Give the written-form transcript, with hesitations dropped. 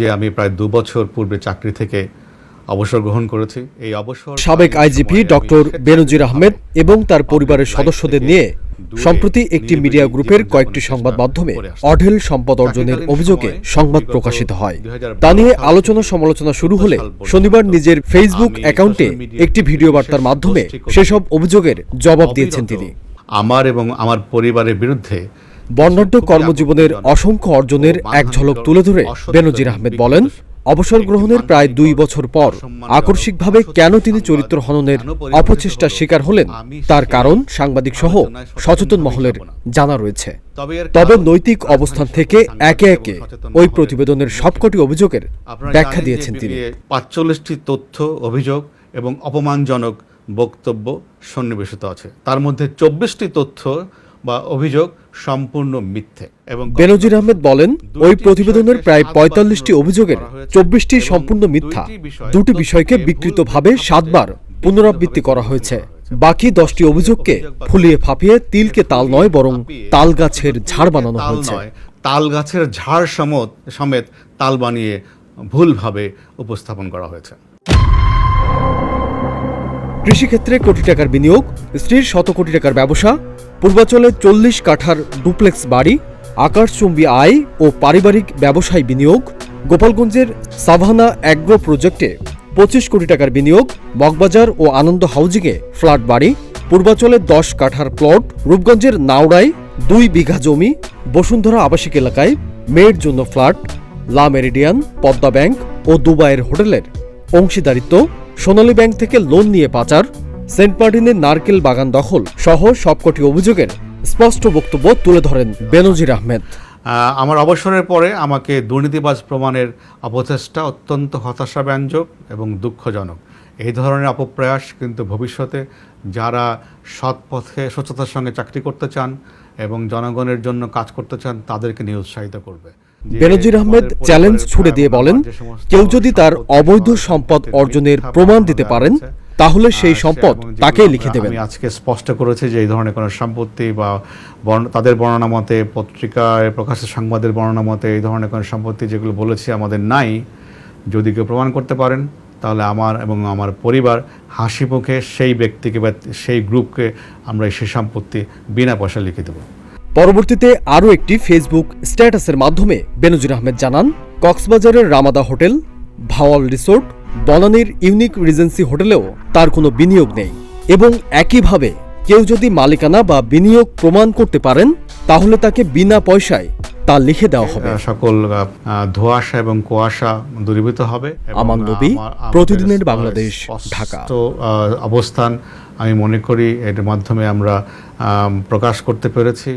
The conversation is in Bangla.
যে আমি প্রায় ২ বছর পূর্বে চাকরি থেকে অবসর গ্রহণ করেছি। এই অবসর সাবেক আইজিপি ডক্টর বেনজির আহমেদ এবং তার পরিবারের সদস্যদের নিয়ে সম্প্রতি একটি মিডিয়া গ্রুপের কয়েকটি সংবাদ মাধ্যমে অঢেল সম্পদ অর্জনের অভিযোগে সংবাদ প্রকাশিত হয়। তা নিয়ে আলোচনা সমালোচনা শুরু হলে শনিবার নিজের ফেসবুক অ্যাকাউন্টে একটি ভিডিও বার্তার মাধ্যমে সেসব অভিযোগের জবাব দিয়েছেন তিনি। আমার এবং আমার পরিবারের বিরুদ্ধে বর্ণাঢ্য কর্মজীবনের অসংখ্য অর্জনের এক ঝলক তুলে ধরে বেনজির আহমেদ বলেন, অবসর গ্রহণের প্রায় ২ বছর পর আকস্মিকভাবে কেন তিনি চরিত্র হননের অপচেষ্টার শিকার হলেন তার কারণ সাংবাদিক সহ সচেতন মহলের জানা রয়েছে। তবে নৈতিক অবস্থান থেকে একে একে ওই প্রতিবেদনের সবকটি অভিযোগের ব্যাখ্যা দিয়েছেন তিনি। ৪৫টি তথ্য, অভিযোগ এবং অপমানজনক বক্তব্য সন্নিবেশিত আছে। তার মধ্যে ২৪টি তথ্য বা অভিযোগ সম্পূর্ণ মিথ্যে। এবং বেনজির আহমেদ বলেন, ওই প্রতিবেদনের প্রায় ৪৫টি অভিযোগের ২৪টি সম্পূর্ণ মিথ্যা। দুটি বিষয়কে বিকৃতভাবে ৭ বার পুনরাবৃত্তি করা হয়েছে। বাকি ১০টি অভিযোগকে ফুলিয়ে ফাঁপিয়ে তিলকে তাল নয় বরং তাল গাছের ঝাড় বানানো হয়েছে। তাল গাছের ঝাড় সমেত তাল বানিয়ে ভুলভাবে উপস্থাপন করা হয়েছে। কৃষিক্ষেত্রে কোটি টাকার বিনিয়োগ, স্ত্রীর শত কোটি টাকার ব্যবসা, পূর্বাঞ্চলে ৪০ কাঠার ডুপ্লেক্স বাড়ি, আকাশচুম্বী আয় ও পারিবারিক ব্যবসায় বিনিয়োগ, গোপালগঞ্জের সাভানা অ্যাগ্রো প্রজেক্টে ২৫ কোটি টাকার বিনিয়োগ, মগবাজার ও আনন্দ হাউজিংয়ে ফ্ল্যাট বাড়ি, পূর্বাঞ্চলে ১০ কাঠার প্লট, রূপগঞ্জের নাওড়ায় ২ বিঘা জমি, বসুন্ধরা আবাসিক এলাকায় মেয়ের জন্য ফ্ল্যাট, লা মেরিডিয়ান, পদ্মা ব্যাংক ও দুবাইয়ের হোটেলের অংশীদারিত্ব, সোনালী ব্যাংক থেকে লোন নিয়ে পাচার, সেন্ট মার্টিনের নারকেল বাগান দখল সহ সবকটি অভিযোগের স্পষ্ট বক্তব্য তুলে ধরেন বেনজির আহমেদ। আমার অবসরের পরে আমাকে দুর্নীতিবাজ প্রমাণের অপচেষ্টা অত্যন্ত হতাশাব্যঞ্জক এবং দুঃখজনক। এই ধরনের অপপ্রয়াস কিন্তু ভবিষ্যতে যারা সৎ পথে স্বচ্ছতার সঙ্গে চাকরি করতে চান এবং জনগণের জন্য কাজ করতে চান তাদেরকে নিরুৎসাহিত করবে। বেনজির আহমেদ চ্যালেঞ্জ ছুড়ে দিয়ে বলেন, কেউ যদি তার অবৈধ সম্পদ অর্জনের প্রমাণ দিতে পারেন তাহলে সেই সম্পদ তাকেই লিখে দেবেন। আমি আজকে স্পষ্ট করেছি যে এই ধরনের কোনো সম্পত্তি বা তাদের বর্ণনা মতে, পত্রিকায় প্রকাশিত সংবাদের বর্ণনা মতে এই ধরনের কোনো সম্পত্তি যেগুলো বলেছি আমাদের নাই। যদি কেউ প্রমাণ করতে পারেন তাহলে আমার এবং আমার পরিবার হাসি মুখে সেই ব্যক্তিকে বা সেই গ্রুপকে আমরা সেই সম্পত্তি বিনা পয়সা লিখে দেব। পরবর্তীতে আরও একটি ফেসবুক স্ট্যাটাসের মাধ্যমে বেনজির আহমেদ জানান, কক্সবাজারের রামাদা হোটেল, ভাওয়াল রিসোর্ট, বনানীর ইউনিক রিজেন্সি হোটেলেও তার কোনো বিনিয়োগ নেই এবং একইভাবে কেউ যদি মালিকানা বা বিনিয়োগ প্রমাণ করতে পারেন তাহলে তাকে বিনা পয়সায় তা লিখে দেওয়া হবে। সকল ধোঁয়াশা এবং কুয়াশা দূরীভূত হবে। আমান নবী, প্রতিদিনের বাংলাদেশ, ঢাকা। তো অবস্থান আমি মনে করি এর মাধ্যমে আমরা প্রকাশ করতে পেরেছি।